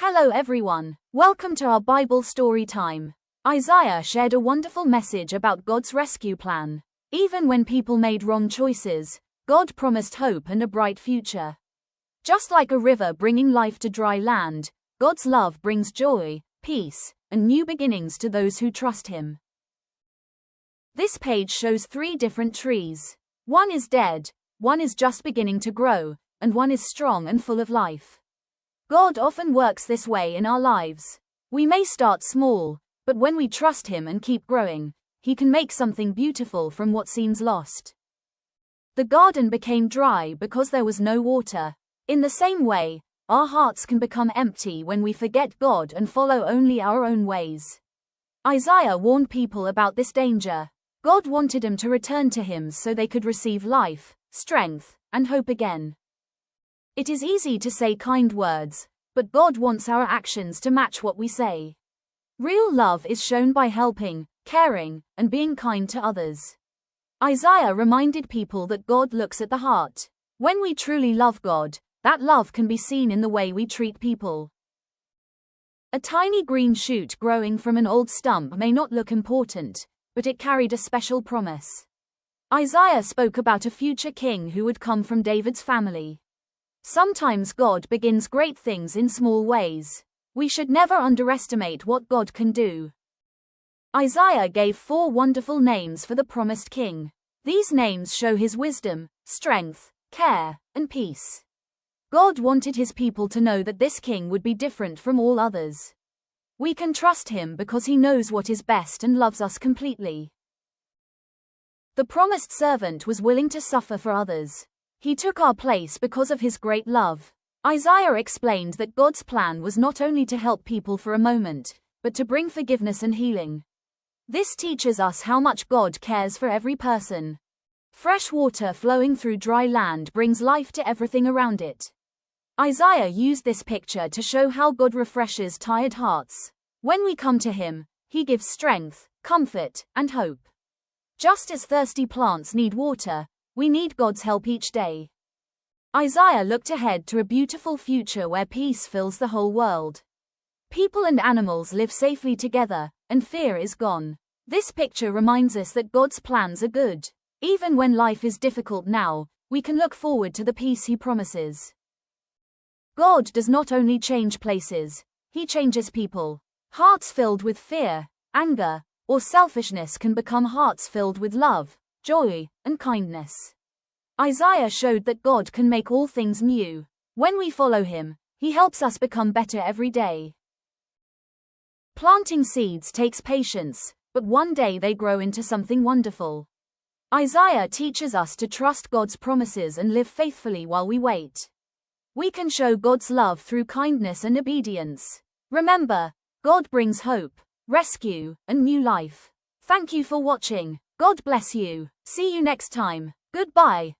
Hello everyone, welcome to our Bible story time. Isaiah shared a wonderful message about God's rescue plan. Even when people made wrong choices, God promised hope and a bright future. Just like a river bringing life to dry land, God's love brings joy, peace, and new beginnings to those who trust Him. This page shows 3 different trees. One is dead, one is just beginning to grow, and one is strong and full of life. God often works this way in our lives. We may start small, but when we trust Him and keep growing, He can make something beautiful from what seems lost. The garden became dry because there was no water. In the same way, our hearts can become empty when we forget God and follow only our own ways. Isaiah warned people about this danger. God wanted them to return to Him so they could receive life, strength, and hope again. It is easy to say kind words, but God wants our actions to match what we say. Real love is shown by helping, caring, and being kind to others. Isaiah reminded people that God looks at the heart. When we truly love God, that love can be seen in the way we treat people. A tiny green shoot growing from an old stump may not look important, but it carried a special promise. Isaiah spoke about a future king who would come from David's family. Sometimes God begins great things in small ways. We should never underestimate what God can do. Isaiah gave 4 wonderful names for the promised king. These names show His wisdom, strength, care, and peace. God wanted His people to know that this king would be different from all others. We can trust Him because He knows what is best and loves us completely. The promised servant was willing to suffer for others. He took our place because of His great love. Isaiah explained that God's plan was not only to help people for a moment, but to bring forgiveness and healing. This teaches us how much God cares for every person. Fresh water flowing through dry land brings life to everything around it. Isaiah used this picture to show how God refreshes tired hearts. When we come to Him, He gives strength, comfort, and hope. Just as thirsty plants need water, we need God's help each day. Isaiah looked ahead to a beautiful future where peace fills the whole world. People and animals live safely together, and fear is gone. This picture reminds us that God's plans are good. Even when life is difficult now, we can look forward to the peace He promises. God does not only change places, He changes people. Hearts filled with fear, anger, or selfishness can become hearts filled with love, joy, and kindness. Isaiah showed that God can make all things new. When we follow Him, He helps us become better every day. Planting seeds takes patience, but one day they grow into something wonderful. Isaiah teaches us to trust God's promises and live faithfully while we wait. We can show God's love through kindness and obedience. Remember, God brings hope, rescue, and new life. Thank you for watching. God bless you. See you next time. Goodbye.